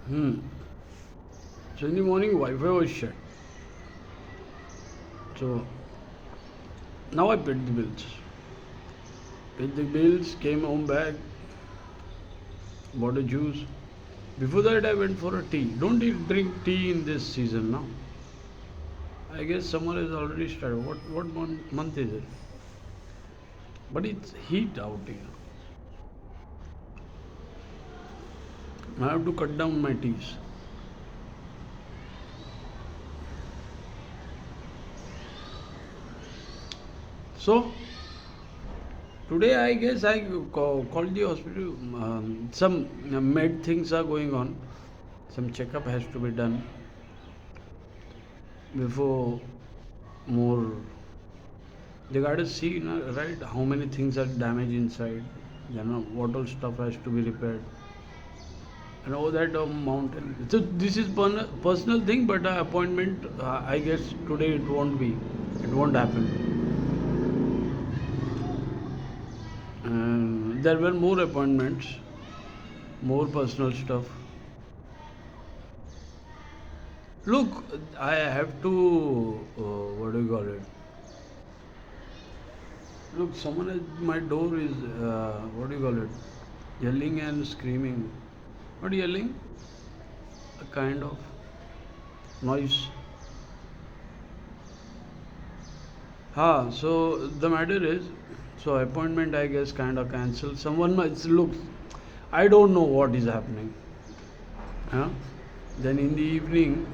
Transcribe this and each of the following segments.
Hmm. So in the morning, Wi-Fi was shut. So now I paid the bills. Paid the bills, came home back, bought a juice. Before that, I went for a tea. Don't drink tea in this season now. I guess summer has already started. What month is it? But it's heat out here. I have to cut down my teas. So today, I guess I called the hospital. Some med things are going on. Some checkup has to be done before more. They got to see, right, how many things are damaged inside. What all stuff has to be repaired. And all that mountain. So this is personal thing, but appointment. I guess today it won't be. It won't happen. And there were more appointments, more personal stuff. Look, I have to. What do you call it? Look, someone at my door is. What do you call it? Yelling and screaming. Not yelling. A kind of noise. So the matter is, so appointment I guess kind of cancelled. Someone might look. I don't know what is happening. Huh? Then in the evening,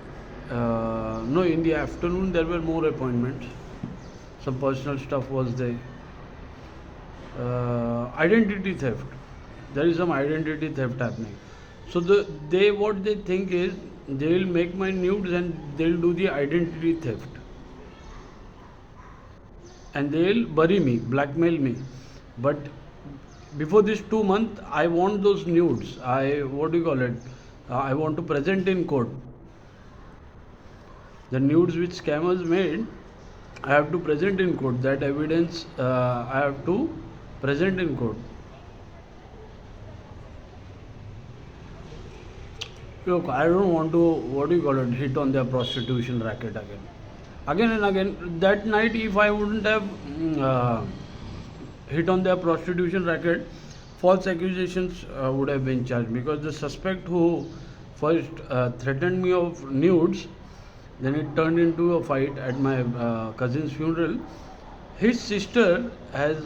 no, in the afternoon there were more appointments. Some personal stuff was there. Identity theft. There is some identity theft happening. So they what they think is they will make my nudes and they'll do the identity theft. And they'll bury me, blackmail me. But before this 2 month, I want those nudes. What do you call it? I want to present in court. The nudes which scammers made, I have to present in court. That evidence I have to present in court. Look, I don't want to, what do you call it, hit on their prostitution racket again. Again and again. That night, if I wouldn't have hit on their prostitution racket, false accusations would have been charged because the suspect who first threatened me of nudes, then it turned into a fight at my cousin's funeral. His sister has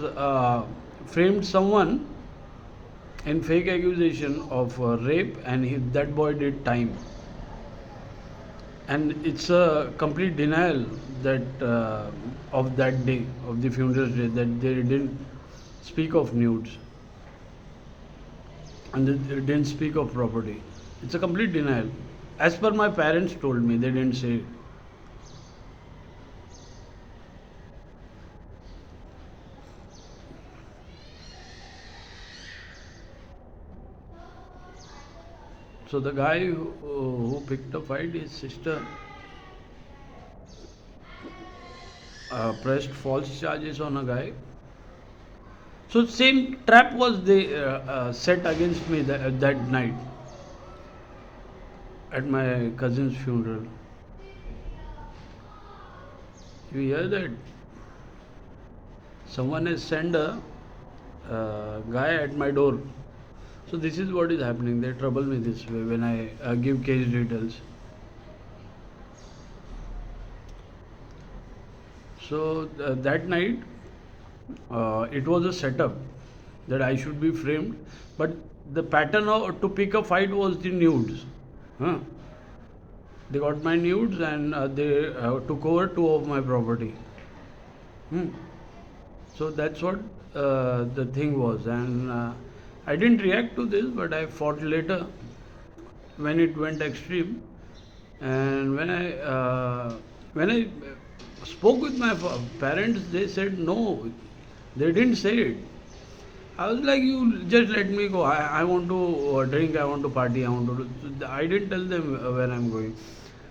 framed someone in fake accusation of rape, and that boy did time. And it's a complete denial that of that day, of the funeral day, that they didn't speak of nudes and they didn't speak of property. It's a complete denial. As per my parents told me, they didn't say it. So the guy who picked a fight, his sister pressed false charges on a guy. So same trap was they set against me that night at my cousin's funeral. You hear that? Someone has sent a guy at my door. So this is what is happening. They trouble me this way when I give case details. So that night, it was a setup that I should be framed, but the pattern to pick a fight was the nudes. Huh? They got my nudes and they took over two of my property. Hmm. So that's what the thing was, and I didn't react to this, but I fought later when it went extreme, and when I spoke with my parents, they said no, they didn't say it. I was like, you just let me go. I want to drink, I want to party, I want to do. I didn't tell them where I'm going.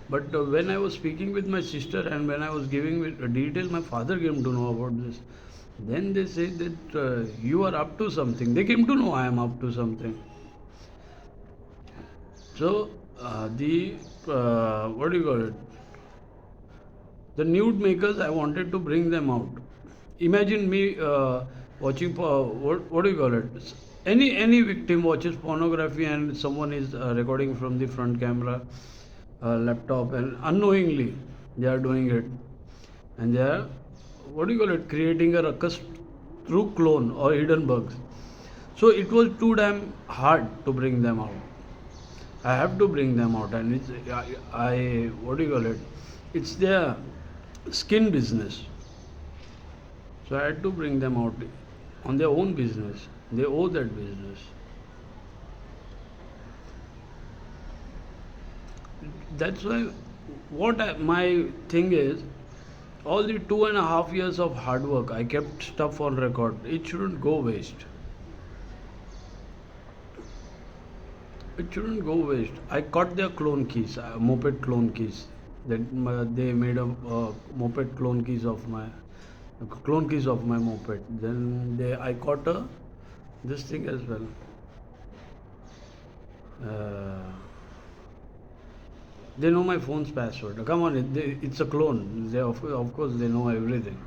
But when I was speaking with my sister and when I was giving details, my father came to know about this. Then they said that you are up to something. They came to know I am up to something. So The what do you call it? The nude makers, I wanted to bring them out. Imagine me watching what do you call it? Any victim watches pornography and someone is recording from the front camera, laptop, and unknowingly they are doing it, and they are what do you call it? Creating a ruckus through clone or hidden bugs. So it was too damn hard to bring them out. I have to bring them out, and I what do you call it? It's their skin business. So I had to bring them out on their own business. They owe that business. That's why my thing is all the 2.5 years of hard work I kept stuff on record. It shouldn't go waste. It shouldn't go waste. I caught their clone keys, moped clone keys. That they made a moped clone keys of my moped. Then I caught this thing as well. Uh, they know my phone's password. Come on, it's a clone. Of course they know everything.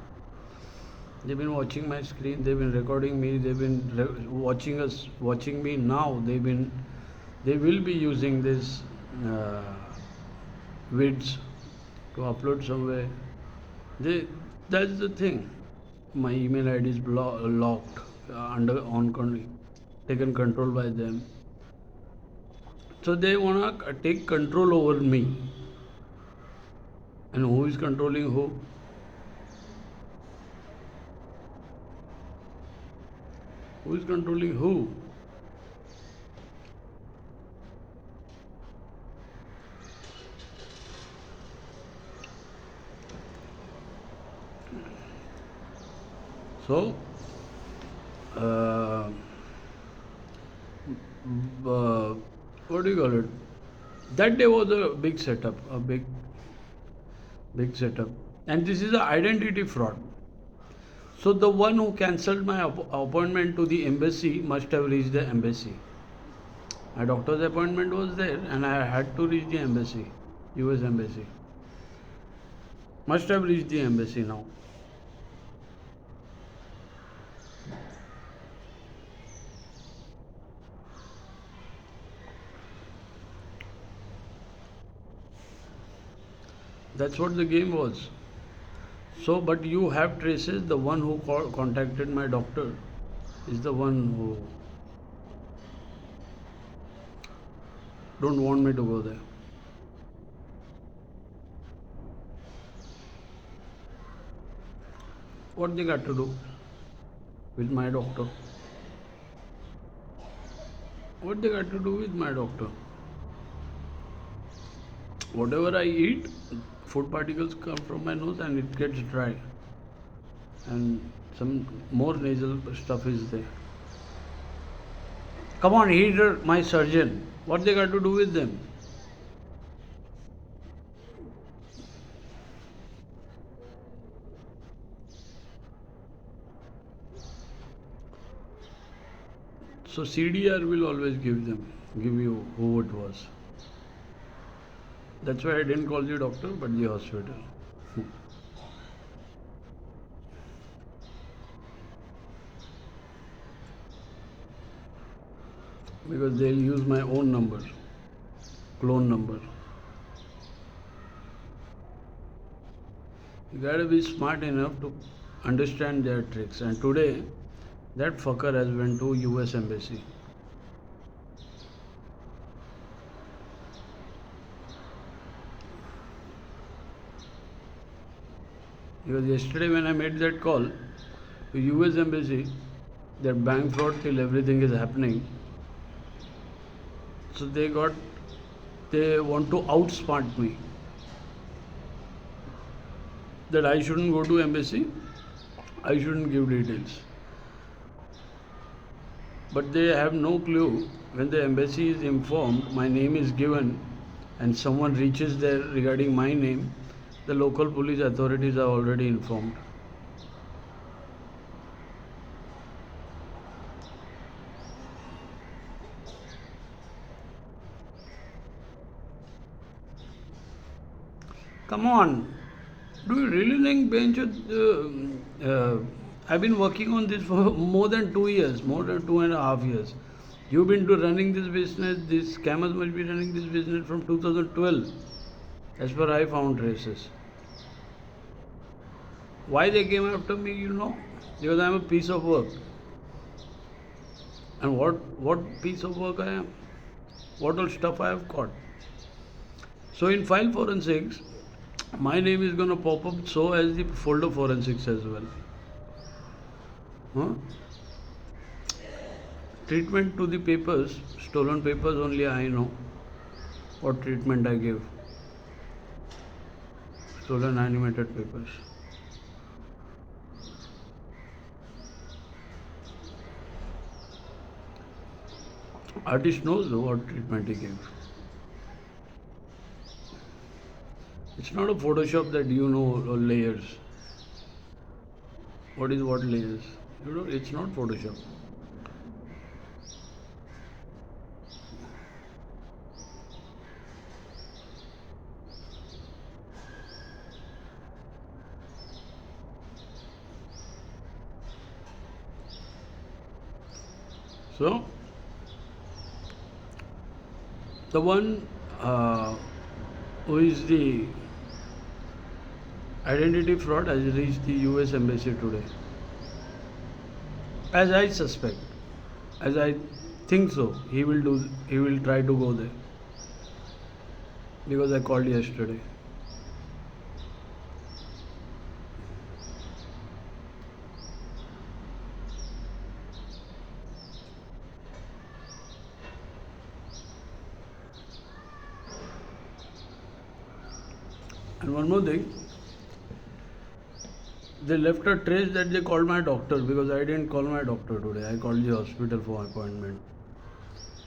They've been watching my screen. They've been recording me. They've been watching me now. They will be using this uh, vids to upload somewhere. They, that's the thing. My email ID is locked, taken control by them. So they wanna take control over me. And who is controlling who? Who is controlling who? So, uh, what do you call it? That day was a big setup, a big setup, and this is an identity fraud. So the one who cancelled my appointment to the embassy must have reached the embassy. My doctor's appointment was there, and I had to reach the embassy, U.S. embassy. Must have reached the embassy now. That's what the game was. So, but you have traces. The one who contacted my doctor is the one who don't want me to go there. What they got to do with my doctor? What they got to do with my doctor? Whatever I eat, food particles come from my nose and it gets dry. And some more nasal stuff is there. Come on, he's my surgeon. What they got to do with them? So CDR will always give you who it was. That's why I didn't call the doctor but the hospital. Because they'll use my own number, clone number. You gotta be smart enough to understand their tricks. And today, that fucker has went to US embassy. Because yesterday when I made that call to US embassy, that bank fraud till everything is happening. So they want to outsmart me. That I shouldn't go to embassy, I shouldn't give details. But they have no clue when the embassy is informed, my name is given, and someone reaches there regarding my name, the local police authorities are already informed. Come on. Do you really think, Bencho, I've been working on this for more than 2 years, more than 2.5 years. You've been to running this business, these scammers must be running this business from 2012, as per I found traces. Why they came after me, you know? Because I'm a piece of work. And what piece of work I am? What all stuff I have caught? So in file forensics, my name is gonna pop up so as the folder forensics as well. Huh? Treatment to the papers, stolen papers, only I know what treatment I gave. Stolen animated papers. Artist knows what treatment he gave. It's not a Photoshop that you know layers. What is what layers? You know, it's not Photoshop. So, the one who is the identity fraud has reached the US Embassy today. As I suspect, as I think so, he will try to go there. Because I called yesterday. And one more thing, they left a trace that they called my doctor because I didn't call my doctor today. I called the hospital for appointment.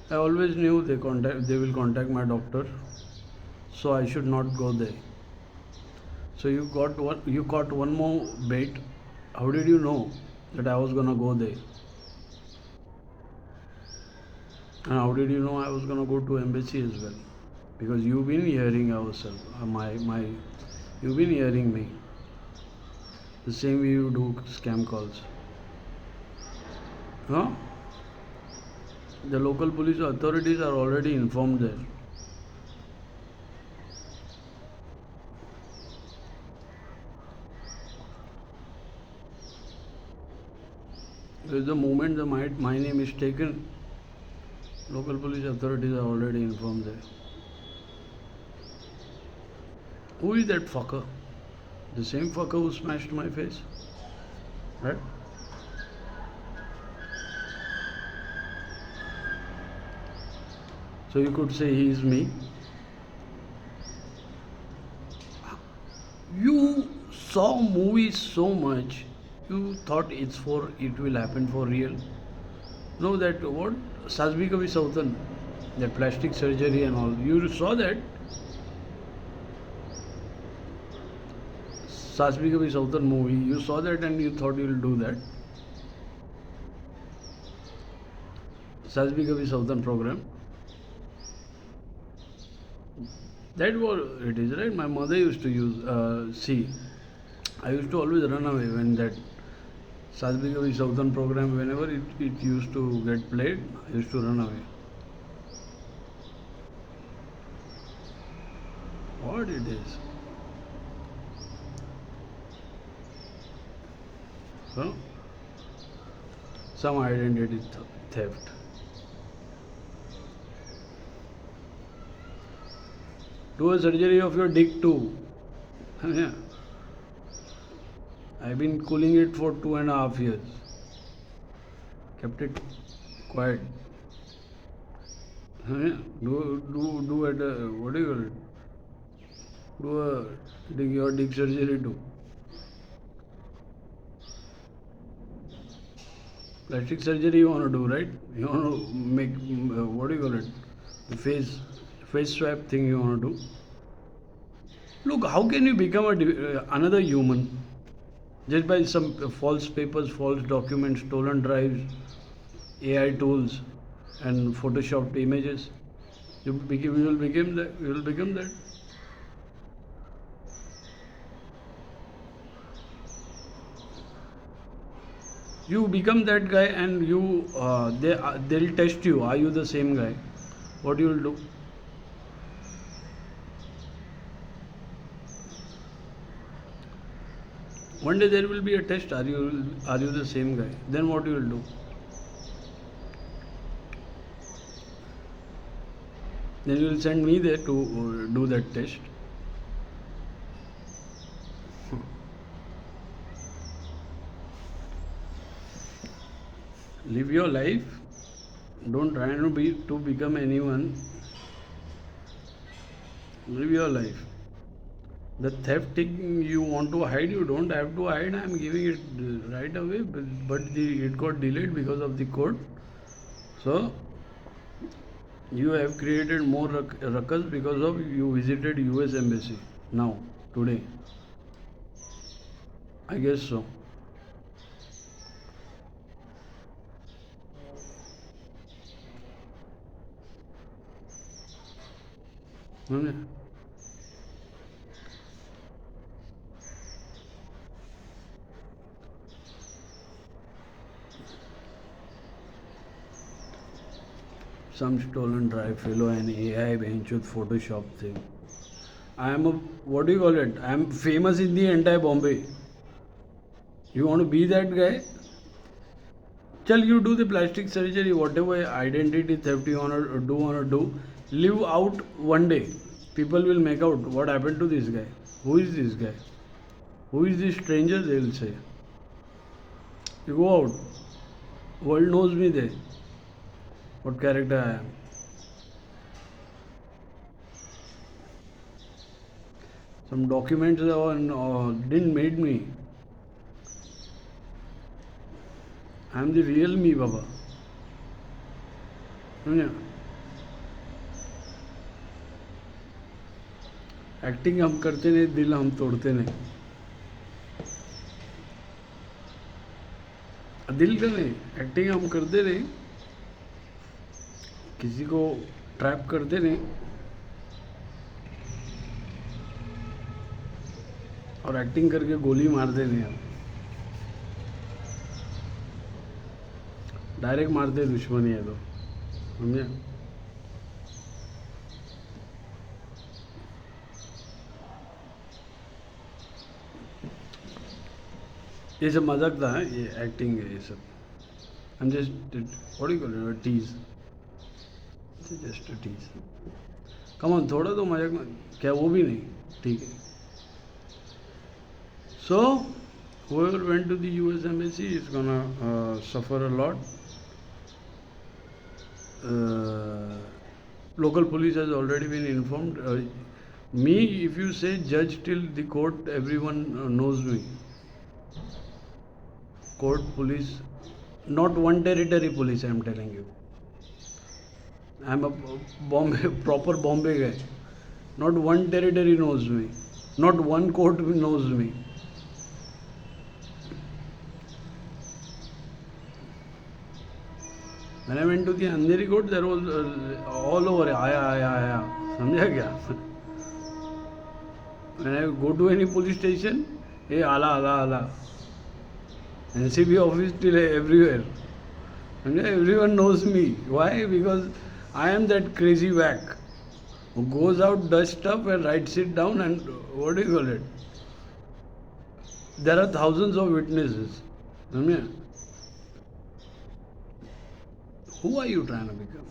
I always knew they will contact my doctor, so I should not go there. So you caught one more bait. How did you know that I was gonna go there? And how did you know I was gonna go to embassy as well? Because you've been hearing ourselves, you've been hearing me. The same way you do scam calls. Huh? The local police authorities are already informed there. The moment my name is taken, local police authorities are already informed there. Who is that fucker? The same fucker who smashed my face? Right? So you could say he is me. You saw movies so much, you thought it will happen for real. No, that what? Sasbi Kavi Southern, that plastic surgery and all. You saw that? Sasbi Kavi Southern movie. You saw that and you thought you'll do that. Sasbi Kavi Southern program. That was it is right. My mother used to see. I used to always run away when that Sasbi Kavi Southern program, whenever it used to get played, I used to run away. What it is? So, some identity theft. Do a surgery of your dick too. Yeah. I've been cooling it for 2.5 years. Kept it quiet. Yeah. Do at what do you call it? Do your dick surgery too. Plastic surgery you want to do, right? You want to make what do you call it? The face swap thing you want to do. Look, how can you become another human just by some false papers, false documents, stolen drives, AI tools, and photoshopped images? You will become that. You become that guy, and they'll test you. Are you the same guy? What you will do? One day there will be a test. Are you the same guy? Then what you will do? Then you will send me there to do that test. Live your life. Don't try to become anyone. Live your life. The theft thing you want to hide, you don't have to hide. I am giving it right away, but it got delayed because of the court. So you have created more ruckus because of you visited US embassy now today. I guess so. समझे? Some stolen drive fellow and AI benchut Photoshop thing. I am a, what do you call it? I am famous in the entire Bombay. You want to be that guy? Chal, you do the plastic surgery, whatever identity theft you wanna do. Live out one day. People will make out what happened to this guy. Who is this guy? Who is this stranger? They'll say. You go out. World knows me there. What character I am. Some documents didn't made me. I am the real me, Baba. Acting हम करते नहीं, दिल हम तोड़ते नहीं. दिल का नहीं, एक्टिंग हम करते नहीं, किसी को ट्रैप करते नहीं और एक्टिंग करके गोली मारते नहीं. हम डायरेक्ट मारते दुश्मनी है तो समझे. ये सब मजाक था, ये एक्टिंग है ये सब. I'm just what do you call it, a tease. It's just a tease. Come on, थोड़ा तो मजाक में क्या वो भी नहीं. ठीक है. So whoever went to the US embassy is gonna suffer a lot. Local police has already been informed. Me, if you say judge till the court, everyone knows me. Court, police, not one territory police, I am telling you. I am a proper Bombay guy. Not one territory knows me. Not one court knows me. When I went to the Andheri court, there was all over, आया. समझा क्या? When I go to any police station, hey, ala. NCB office till everywhere. And everyone knows me. Why? Because I am that crazy whack who goes out, does stuff and writes it down and what do you call it? There are thousands of witnesses. Who are you trying to become?